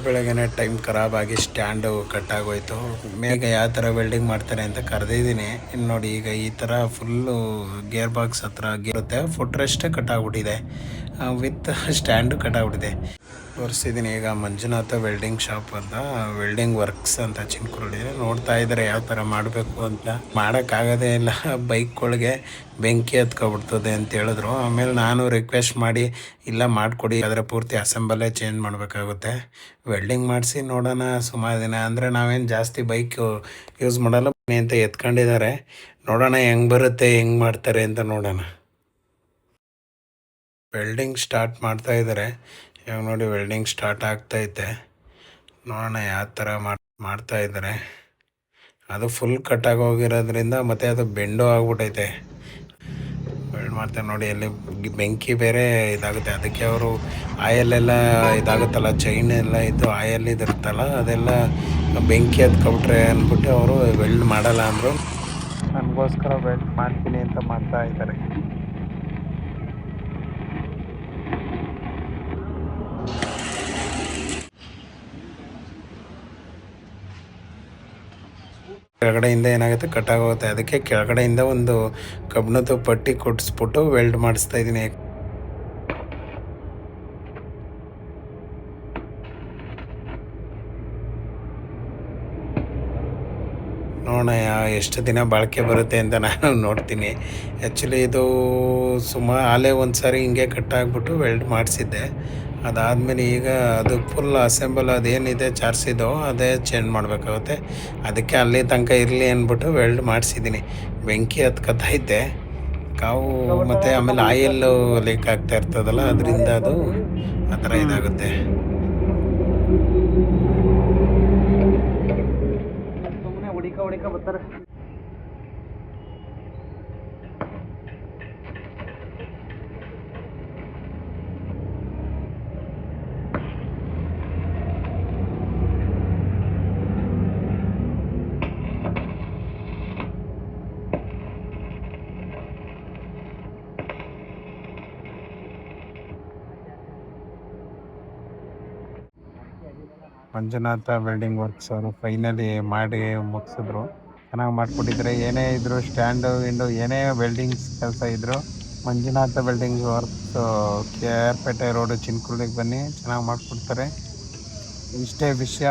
ಬೆಳಗ್ಗೆನೆ time ಖರಾಬಾಗಿ stand ಕಟ್ಟಾಗೋಯ್ತು. ಈಗ ಯಾವ ಥರ ವೆಲ್ಡಿಂಗ್ ಮಾಡ್ತಾರೆ ಅಂತ ಕರೆದಿದ್ದೀನಿ. ಇನ್ನು ನೋಡಿ, ಈಗ ಈ ಥರ ಫುಲ್ಲು ಗೇರ್ ಬಾಕ್ಸ್ ಹತ್ರ ಇರುತ್ತೆ, ಫುಟ್ ರೆಸ್ಟೇ ಕಟ್ಟಾಗ್ಬಿಟ್ಟಿದೆ, ವಿತ್ ಸ್ಟ್ಯಾಂಡು ಕಟ್ಟಾಗ್ಬಿಟ್ಟಿದೆ. ತೋರಿಸಿದ್ದೀನಿ ಈಗ ಮಂಜುನಾಥ ವೆಲ್ಡಿಂಗ್ ಶಾಪ್ ಅಂತ, ವೆಲ್ಡಿಂಗ್ ವರ್ಕ್ಸ್ ಅಂತ ಚಿನ್ಕುರುಳಿ. ನೋಡ್ತಾ ಇದ್ದಾರೆ ಯಾವ ಥರ ಮಾಡಬೇಕು ಅಂತ. ಮಾಡೋಕ್ಕಾಗೋದೇ ಇಲ್ಲ, ಬೈಕ್ಗಳಿಗೆ ಬೆಂಕಿ ಹತ್ಕೊಬಿಡ್ತದೆ ಅಂತ ಹೇಳಿದ್ರು. ಆಮೇಲೆ ನಾನು ರಿಕ್ವೆಸ್ಟ್ ಮಾಡಿ ಇಲ್ಲ ಮಾಡಿಕೊಡಿ, ಆದರೆ ಪೂರ್ತಿ ಅಸೆಂಬಲೇ ಚೇಂಜ್ ಮಾಡಬೇಕಾಗುತ್ತೆ, ವೆಲ್ಡಿಂಗ್ ಮಾಡಿಸಿ ನೋಡೋಣ ಸುಮಾರು ದಿನ. ಅಂದರೆ ನಾವೇನು ಜಾಸ್ತಿ ಬೈಕ್ ಯೂಸ್ ಮಾಡಲ್ಲ ಅಂತ ಎತ್ಕೊಂಡಿದ್ದಾರೆ. ನೋಡೋಣ ಹೆಂಗೆ ಬರುತ್ತೆ, ಹೆಂಗೆ ಮಾಡ್ತಾರೆ ಅಂತ ನೋಡೋಣ. ವೆಲ್ಡಿಂಗ್ ಸ್ಟಾರ್ಟ್ ಮಾಡ್ತಾ ಇದ್ದಾರೆ. ಇವಾಗ ನೋಡಿ ವೆಲ್ಡಿಂಗ್ ಸ್ಟಾರ್ಟ್ ಆಗ್ತೈತೆ, ನೋಡೋಣ ಯಾವ ಥರ ಮಾಡ್ತಾ ಇದ್ದಾರೆ. ಅದು ಫುಲ್ ಕಟ್ಟಾಗೋಗಿರೋದ್ರಿಂದ ಮತ್ತು ಅದು ಬೆಂಡು ಆಗ್ಬಿಟ್ಟೈತೆ. ವೆಲ್ಡ್ ಮಾಡ್ತಾರೆ ನೋಡಿ, ಅಲ್ಲಿ ಬೆಂಕಿ ಬೇರೆ ಇದಾಗುತ್ತೆ. ಅದಕ್ಕೆ ಅವರು ಆಯಲ್ಲೆಲ್ಲ ಇದಾಗುತ್ತಲ್ಲ, ಚೈನ್ ಎಲ್ಲ ಇದ್ದು ಆಯಲ್ ಇದಿರುತ್ತಲ್ಲ, ಅದೆಲ್ಲ ಬೆಂಕಿ ಹತ್ಕೊಬಿಟ್ರೆ ಅಂದ್ಬಿಟ್ಟು ಅವರು ವೆಲ್ಡ್ ಮಾಡಲ್ಲ ಅಂದರು. ನನಗೋಸ್ಕರ ವೆಲ್ಡ್ ಮಾಡ್ತೀನಿ ಅಂತ ಮಾಡ್ತಾ ಇದ್ದಾರೆ. ಕೆಳಗಡೆಯಿಂದ ಏನಾಗುತ್ತೆ, ಕಟ್ಟಾಗೋಗುತ್ತೆ. ಅದಕ್ಕೆ ಕೆಳಗಡೆಯಿಂದ ಒಂದು ಕಬ್ಬಿಣದ ಪಟ್ಟಿ ಕೊಟ್ಟಿಸ್ಬಿಟ್ಟು ವೆಲ್ಡ್ ಮಾಡಿಸ್ತಾ ಇದ್ದೀನಿ. ನೋಡೋಣ ಎಷ್ಟು ದಿನ ಬಾಳಿಕೆ ಬರುತ್ತೆ ಅಂತ ನಾನು ನೋಡ್ತೀನಿ. ಆ್ಯಕ್ಚುಲಿ ಇದು ಆಲೇ ಒಂದು ಸಾರಿ ಹಿಂಗೆ ಕಟ್ಟಾಗ್ಬಿಟ್ಟು ವೆಲ್ಡ್ ಮಾಡಿಸಿದ್ದೆ. ಅದಾದಮೇಲೆ ಈಗ ಅದು ಫುಲ್ ಅಸೆಂಬಲ್ ಅದೇನಿದೆ ಚಾರ್ಸಿದ್ದು ಅದೇ ಚೇಂಜ್ ಮಾಡಬೇಕಾಗುತ್ತೆ. ಅದಕ್ಕೆ ಅಲ್ಲಿ ತನಕ ಇರಲಿ ಅಂದ್ಬಿಟ್ಟು ವೆಲ್ಡ್ ಮಾಡಿಸಿದ್ದೀನಿ. ಬೆಂಕಿ ಹತ್ಕೊತೈತೆ ಕಾವು, ಮತ್ತು ಆಮೇಲೆ ಆಯಿಲ್ಲು ಲೀಕ್ ಆಗ್ತಾ ಇರ್ತದಲ್ಲ, ಅದರಿಂದ ಅದು ಆ ಥರ ಇದಾಗುತ್ತೆ. ಹೊಡಿಕ ಬರ್ತಾರೆ. ಮಂಜುನಾಥ ವೆಲ್ಡಿಂಗ್ ವರ್ಕ್ಸ್ ಅವರು ಫೈನಲಿ ಮಾಡಿ ಮುಗಿಸಿದ್ರು. ಚೆನ್ನಾಗಿ ಮಾಡಿಕೊಟ್ಟಿದ್ದಾರೆ. ಏನೇ ಇದ್ದರೂ ಸ್ಟ್ಯಾಂಡು ವಿಂಡೋ ಏನೇ ವೆಲ್ಡಿಂಗ್ಸ್ ಕೆಲಸ ಇದ್ದರೂ ಮಂಜುನಾಥ ವೆಲ್ಡಿಂಗ್ ವರ್ಕ್ಸ್, KR ಪೇಟೆ ರೋಡು, ಚಿನ್ಕುರ್ಳಿಗೆ ಬನ್ನಿ, ಚೆನ್ನಾಗಿ ಮಾಡಿಕೊಡ್ತಾರೆ. ಇಷ್ಟೇ ವಿಷಯ.